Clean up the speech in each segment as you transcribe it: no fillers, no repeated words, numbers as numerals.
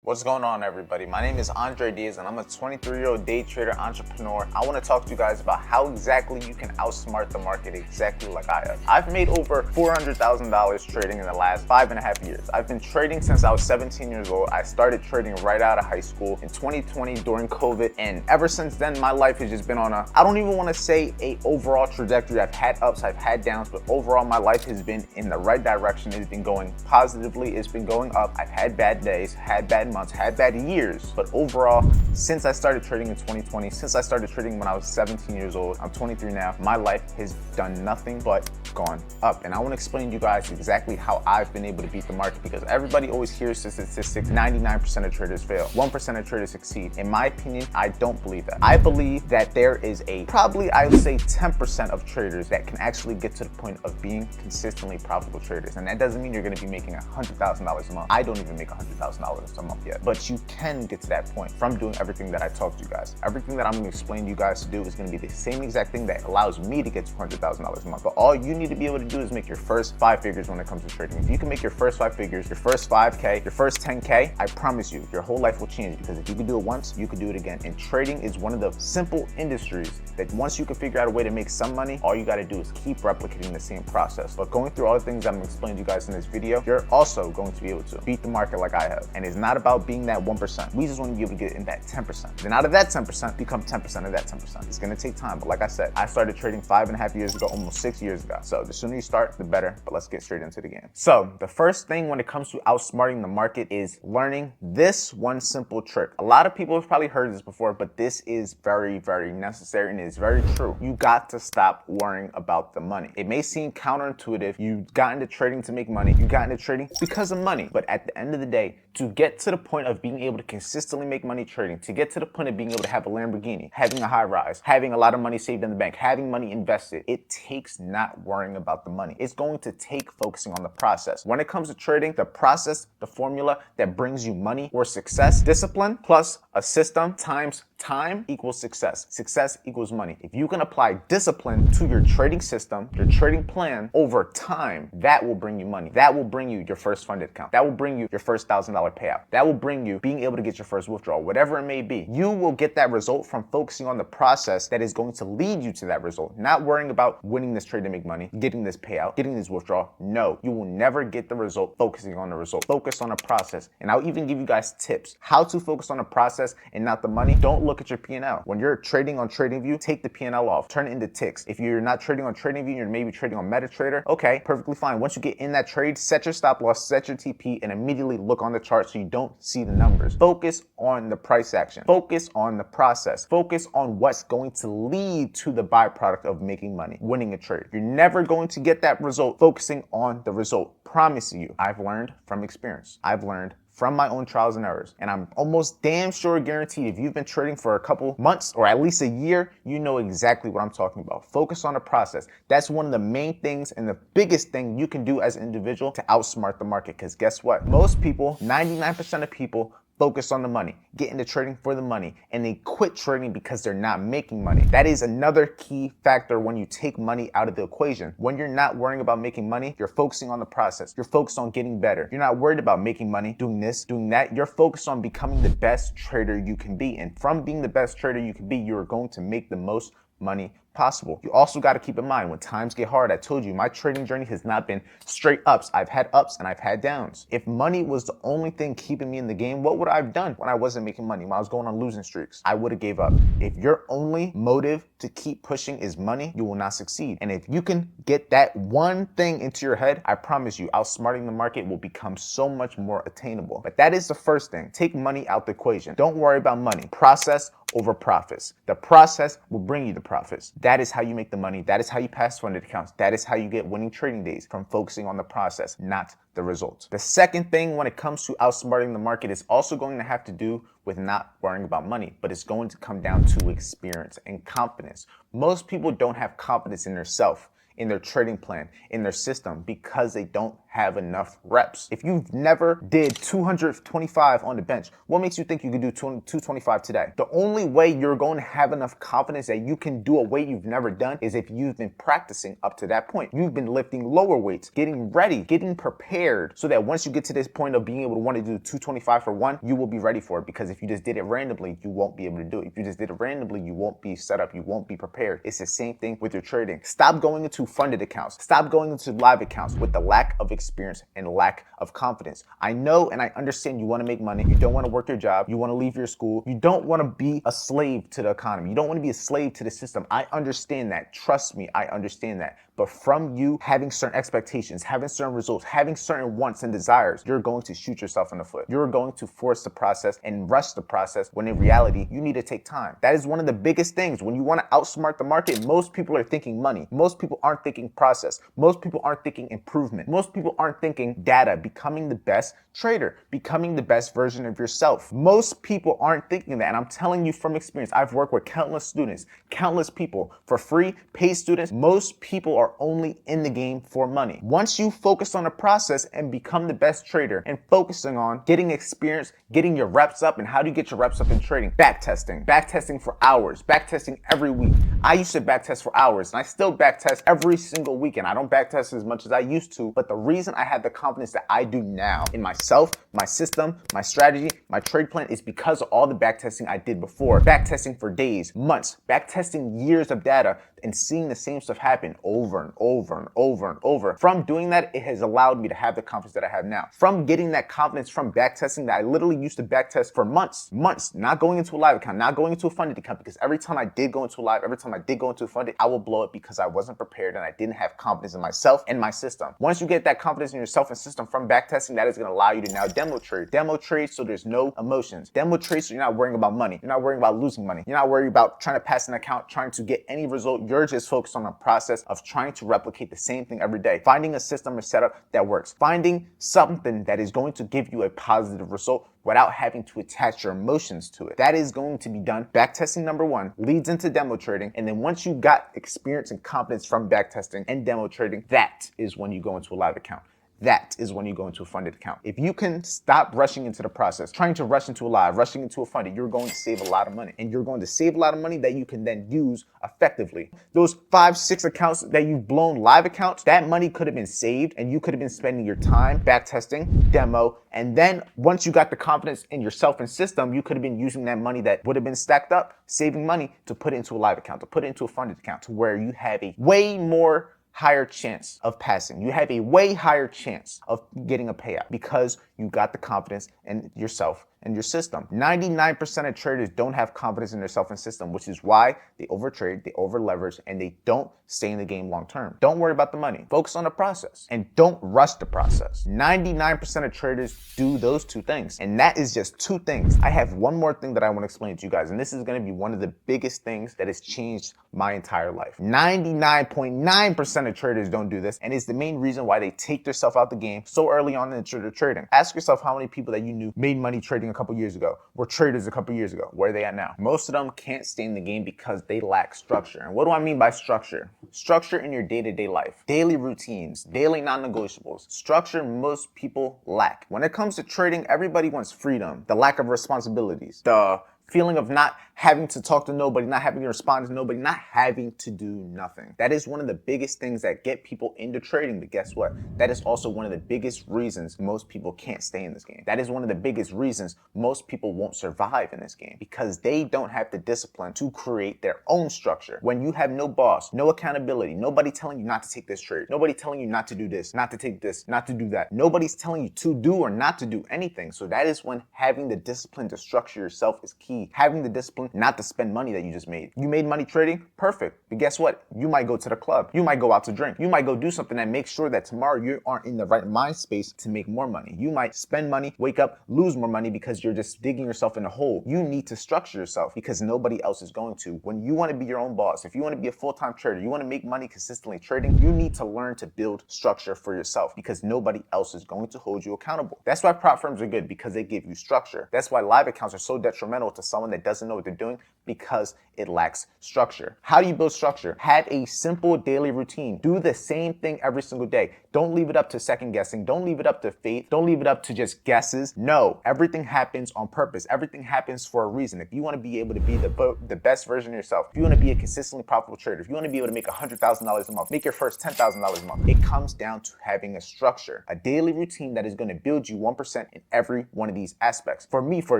What's going on, everybody? My name is Andre Diaz and I'm a 23-year-old day trader entrepreneur. I want to talk to you guys about how exactly you can outsmart the market exactly like I have. I've made over $400,000 trading in the last 5.5 years. I've been trading since I was 17 years old. I started trading right out of high school in 2020 during COVID, and ever since then my life has just been on I don't even want to say a overall trajectory. I've had ups, I've had downs, but overall my life has been in the right direction. It's been going positively, it's been going up. I've had bad days, had bad months, had bad years, but overall, since I started trading in 2020, since I started trading when I was 17 years old, I'm 23 now, my life has done nothing but gone up. And I want to explain to you guys exactly how I've been able to beat the market, because everybody always hears the statistics, 99% of traders fail, 1% of traders succeed. In my opinion, I don't believe that. I believe that there is probably I would say 10% of traders that can actually get to the point of being consistently profitable traders. And that doesn't mean you're going to be making $100,000 a month. I don't even make $100,000 a month yet. But you can get to that point from doing everything that I talked to you guys. Everything that I'm going to explain to you guys to do is going to be the same exact thing that allows me to get to $100,000 a month. But all you need to be able to do is make your first 5 figures when it comes to trading. If you can make your first 5 figures, your first 5K, your first 10K, I promise you, your whole life will change, because if you can do it once, you can do it again. And trading is one of the simple industries that once you can figure out a way to make some money, all you got to do is keep replicating the same process. But going through all the things I'm going to explain to you guys in this video, you're also going to be able to beat the market like I have. And it's not about being that 1%. We just want to be able to get in that 10%. Then out of that 10%, become 10% of that 10%. It's going to take time. But like I said, I started trading 5.5 years ago, almost 6 years ago. So the sooner you start, the better. But let's get straight into the game. So the first thing when it comes to outsmarting the market is learning this one simple trick. A lot of people have probably heard this before, but this is very, very necessary and it's very true. You got to stop worrying about the money. It may seem counterintuitive. You got into trading to make money. You got into trading because of money. But at the end of the day, to get to the point of being able to consistently make money trading, to get to the point of being able to have a Lamborghini, having a high rise, having a lot of money saved in the bank, having money invested, it takes not worrying about the money. It's going to take focusing on the process. When it comes to trading, the process, the formula that brings you money or success, discipline plus a system times time equals success. Success equals money. If you can apply discipline to your trading system, your trading plan over time, that will bring you money. That will bring you your first funded account. That will bring you your first $1,000 payout. That will bring you being able to get your first withdrawal, whatever it may be. You will get that result from focusing on the process that is going to lead you to that result, not worrying about winning this trade to make money, getting this payout, getting this withdrawal. No, you will never get the result focusing on the result. Focus on the process. And I'll even give you guys tips how to focus on the process and not the money. Don't look at your P&L. When you're trading on TradingView, take the P&L off, turn it into ticks. If you're not trading on TradingView, you're maybe trading on MetaTrader, okay, perfectly fine. Once you get in that trade, set your stop loss, set your TP, and immediately look on the chart so you don't see the numbers. Focus on the price action. Focus on the process. Focus on what's going to lead to the byproduct of making money, winning a trade. You're never going to get that result focusing on the result. Promise you, I've learned from experience. I've learned from my own trials and errors. And I'm almost damn sure guaranteed if you've been trading for a couple months or at least a year, you know exactly what I'm talking about. Focus on the process. That's one of the main things and the biggest thing you can do as an individual to outsmart the market. Because guess what? Most people, 99% of people, focus on the money, get into trading for the money, and they quit trading because they're not making money. That is another key factor when you take money out of the equation. When you're not worrying about making money, you're focusing on the process. You're focused on getting better. You're not worried about making money, doing this, doing that. You're focused on becoming the best trader you can be. And from being the best trader you can be, you're going to make the most money possible. You also got to keep in mind when times get hard, I told you my trading journey has not been straight ups. I've had ups and I've had downs. If money was the only thing keeping me in the game, what would I have done when I wasn't making money, when I was going on losing streaks? I would have gave up. If your only motive to keep pushing is money, you will not succeed. And if you can get that one thing into your head, I promise you, outsmarting the market will become so much more attainable. But that is the first thing. Take money out the equation. Don't worry about money. Process over profits. The process will bring you the profits. That is how you make the money. That is how you pass funded accounts. That is how you get winning trading days, from focusing on the process, not the results. The second thing when it comes to outsmarting the market is also going to have to do with not worrying about money, but it's going to come down to experience and confidence. Most people don't have confidence in themselves, in their trading plan, in their system, because they don't have enough reps. If you've never did 225 on the bench, what makes you think you can do 225 today? The only way you're going to have enough confidence that you can do a weight you've never done is if you've been practicing up to that point. You've been lifting lower weights, getting ready, getting prepared, so that once you get to this point of being able to want to do 225 for one, you will be ready for it. Because if you just did it randomly, you won't be able to do it. If you just did it randomly, you won't be set up, you won't be prepared. It's the same thing with your trading. Stop going into funded accounts. Stop going into live accounts with the lack of experience and lack of confidence. I know and I understand you want to make money. You don't want to work your job. You want to leave your school. You don't want to be a slave to the economy. You don't want to be a slave to the system. I understand that. Trust me, I understand that. But from you having certain expectations, having certain results, having certain wants and desires, you're going to shoot yourself in the foot. You're going to force the process and rush the process when in reality, you need to take time. That is one of the biggest things. When you want to outsmart the market, most people are thinking money. Most people aren't thinking process. Most people aren't thinking improvement. Most people aren't thinking data, becoming the best trader, becoming the best version of yourself. Most people aren't thinking that. And I'm telling you from experience, I've worked with countless students, countless people for free, paid students. Most people are only in the game for money. Once you focus on the process and become the best trader and focusing on getting experience, getting your reps up, and how do you get your reps up in trading? Backtesting for hours, backtesting every week. I used to backtest for hours and I still backtest every single weekend. I don't backtest as much as I used to, but the reason I have the confidence that I do now in myself, my system, my strategy, my trade plan is because of all the backtesting I did before. Backtesting for days, months, backtesting years of data and seeing the same stuff happen over and over and over and over. From doing that, it has allowed me to have the confidence that I have now. From getting that confidence from backtesting that I literally used to backtest for months, not going into a live account, not going into a funded account, because every time I did go into a live, every time I did go into a funded, I will blow it because I wasn't prepared and I didn't have confidence in myself and my system. Once you get that confidence in yourself and system from backtesting, that is going to allow you to now demo trade. Demo trade so there's no emotions. Demo trade so you're not worrying about money. You're not worrying about losing money. You're not worried about trying to pass an account, trying to get any result. You're just focused on the process of trying to replicate the same thing every day. Finding a system or setup that works. Finding something that is going to give you a positive result without having to attach your emotions to it. That is going to be done. Backtesting number one leads into demo trading. And then once you got experience and confidence from backtesting and demo trading, that is when you go into a live account. That is when you go into a funded account. If you can stop rushing into the process, trying to rush into a live, rushing into a funded, you're going to save a lot of money. And you're going to save a lot of money that you can then use effectively. Those 5-6 accounts that you've blown live accounts, that money could have been saved and you could have been spending your time backtesting, demo, and then once you got the confidence in yourself and system, you could have been using that money that would have been stacked up, saving money to put it into a live account, to put it into a funded account, to where you have a way more higher chance of passing. You have a way higher chance of getting a payout because you got the confidence in yourself and your system. 99% of traders don't have confidence in their self and system, which is why they overtrade, they over leverage, and they don't stay in the game long term. Don't worry about the money. Focus on the process and don't rush the process. 99% of traders do those two things. And that is just two things. I have one more thing that I want to explain to you guys. And this is going to be one of the biggest things that has changed my entire life. 99.9% of traders don't do this. And it's the main reason why they take themselves out the game so early on in the trading. Ask yourself how many people that you knew made money trading a couple years ago, were traders a couple years ago. Where are they at now? Most of them can't stay in the game because they lack structure. And what do I mean by structure? Structure in your day-to-day life, daily routines, daily non-negotiables. Structure most people lack. When it comes to trading, everybody wants freedom, the lack of responsibilities, the feeling of not having to talk to nobody, not having to respond to nobody, not having to do nothing. That is one of the biggest things that get people into trading. But guess what? That is also one of the biggest reasons most people can't stay in this game. That is one of the biggest reasons most people won't survive in this game, because they don't have the discipline to create their own structure. When you have no boss, no accountability, nobody telling you not to take this trade, nobody telling you not to do this, not to take this, not to do that. Nobody's telling you to do or not to do anything. So that is when having the discipline to structure yourself is key. Having the discipline not to spend money that you just made. You made money trading? Perfect. But guess what? You might go to the club. You might go out to drink. You might go do something that makes sure that tomorrow you aren't in the right mind space to make more money. You might spend money, wake up, lose more money because you're just digging yourself in a hole. You need to structure yourself because nobody else is going to. When you want to be your own boss, if you want to be a full-time trader, you want to make money consistently trading, you need to learn to build structure for yourself because nobody else is going to hold you accountable. That's why prop firms are good, because they give you structure. That's why live accounts are so detrimental to someone that doesn't know what they're doing because it lacks structure. How do you build structure? Have a simple daily routine. Do the same thing every single day. Don't leave it up to second guessing. Don't leave it up to faith. Don't leave it up to just guesses. No, everything happens on purpose. Everything happens for a reason. If you want to be able to be the best version of yourself, if you want to be a consistently profitable trader, if you want to be able to make $100,000 a month, make your first $10,000 a month, it comes down to having a structure, a daily routine that is going to build you 1% in every one of these aspects. For me, for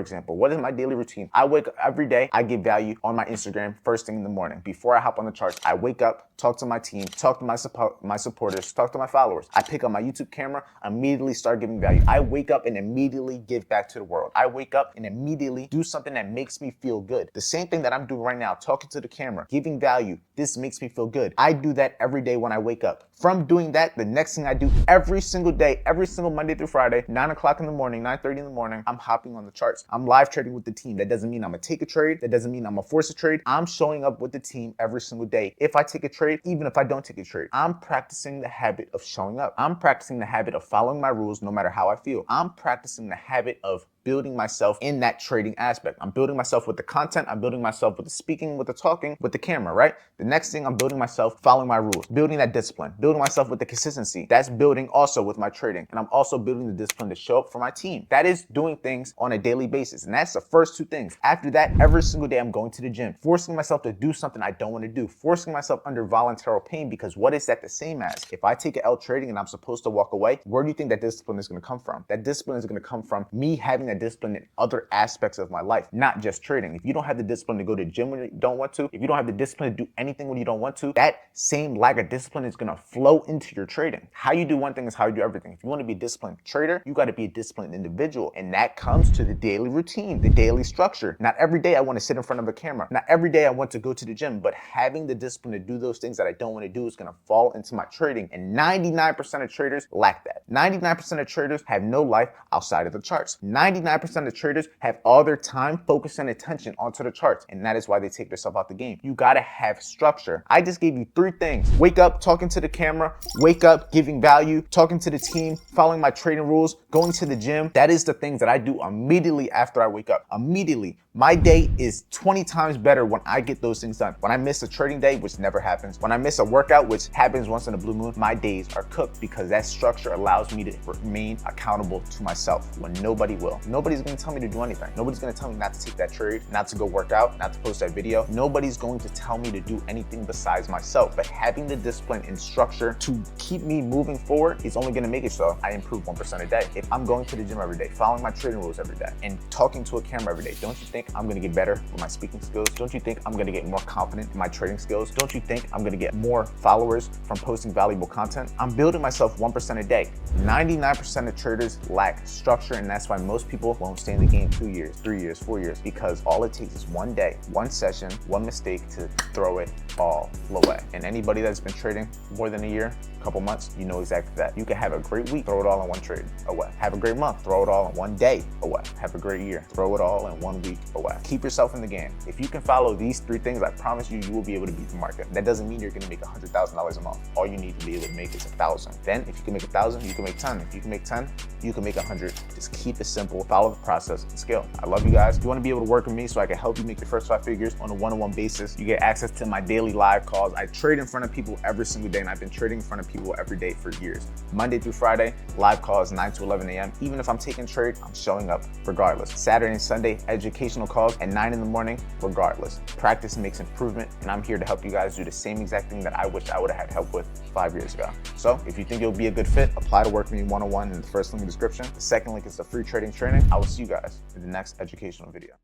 example, what is my daily routine? I wake up every day, I give value on my Instagram first thing in the morning. Before I hop on the charts, I wake up, talk to my team, talk to my supporters, talk to my followers. I pick up my YouTube camera, immediately start giving value. I wake up and immediately give back to the world. I wake up and immediately do something that makes me feel good. The same thing that I'm doing right now, talking to the camera, giving value. This makes me feel good. I do that every day when I wake up. From doing that, the next thing I do every single day, every single Monday through Friday, 9 o'clock in the morning, 9:30 in the morning, I'm hopping on the charts. I'm live trading with the team. That doesn't mean I'm gonna take a trade. That doesn't mean I'm gonna force a trade. I'm showing up with the team every single day. If I take a trade, even if I don't take a trade, I'm practicing the habit of showing up. I'm practicing the habit of following my rules no matter how I feel. I'm practicing the habit of building myself in that trading aspect. I'm building myself with the content. I'm building myself with the speaking, with the talking, with the camera, right? The next thing, I'm building myself following my rules, building that discipline, building myself with the consistency. That's building also with my trading. And I'm also building the discipline to show up for my team. That is doing things on a daily basis. And that's the first two things. After that, every single day, I'm going to the gym, forcing myself to do something I don't want to do, forcing myself under voluntary pain, because what is that the same as? If I take an L trading and I'm supposed to walk away, where do you think that discipline is going to come from? That discipline is going to come from me having that discipline in other aspects of my life, not just trading. If you don't have the discipline to go to the gym when you don't want to, if you don't have the discipline to do anything when you don't want to, that same lack of discipline is going to flow into your trading. How you do one thing is how you do everything. If you want to be a disciplined trader, you got to be a disciplined individual. And that comes to the daily routine, the daily structure. Not every day I want to sit in front of a camera. Not every day I want to go to the gym, but having the discipline to do those things that I don't want to do is going to fall into my trading. And 99% of traders lack that. 99% of traders have no life outside of the charts. 99% of traders have all their time, focus, and attention onto the charts. And that is why they take themselves out the game. You got to have structure. I just gave you 3 things. Wake up, talking to the camera, wake up, giving value, talking to the team, following my trading rules, going to the gym. That is the things that I do immediately after I wake up. Immediately. My day is 20 times better when I get those things done. When I miss a trading day, which never happens, when I miss a workout, which happens once in a blue moon, my days are cooked because that structure allows me to remain accountable to myself when nobody will. Nobody's going to tell me to do anything. Nobody's going to tell me not to take that trade, not to go work out, not to post that video. Nobody's going to tell me to do anything besides myself. But having the discipline and structure to keep me moving forward is only going to make it so I improve 1% a day. If I'm going to the gym every day, following my trading rules every day, and talking to a camera every day, don't you think I'm going to get better with my speaking skills? Don't you think I'm going to get more confident in my trading skills? Don't you think I'm going to get more followers from posting valuable content? I'm building myself 1% a day. 99% of traders lack structure, and that's why most people won't stay in the game 2 years, 3 years, 4 years, because all it takes is one day, one session, one mistake to throw it all away. And anybody that's been trading more than a year, couple months, you know exactly that. You can have a great week, throw it all in one trade, away. Have a great month, throw it all in one day, away. Have a great year, throw it all in 1 week, away. Keep yourself in the game. If you can follow these 3 things, I promise you, you will be able to beat the market. That doesn't mean you're gonna make $100,000 a month. All you need to be able to make is 1,000. Then if you can make 1,000, you can make 10. If you can make 10, you can make 100. Just keep it simple, follow the process, and scale. I love you guys. If you wanna be able to work with me so I can help you make your first 5 figures on a one-on-one basis, you get access to my daily live calls. I trade in front of people every single day, and I've been trading in front of people every day for years. Monday through Friday, live calls 9 to 11 a.m. Even if I'm taking trade, I'm showing up regardless. Saturday and Sunday, educational calls at 9 in the morning, regardless. Practice makes improvement, and I'm here to help you guys do the same exact thing that I wish I would have had help with 5 years ago. So if you think you'll be a good fit, apply to work with me one-on-one in the first link in the description. The second link is the free trading training. I will see you guys in the next educational video.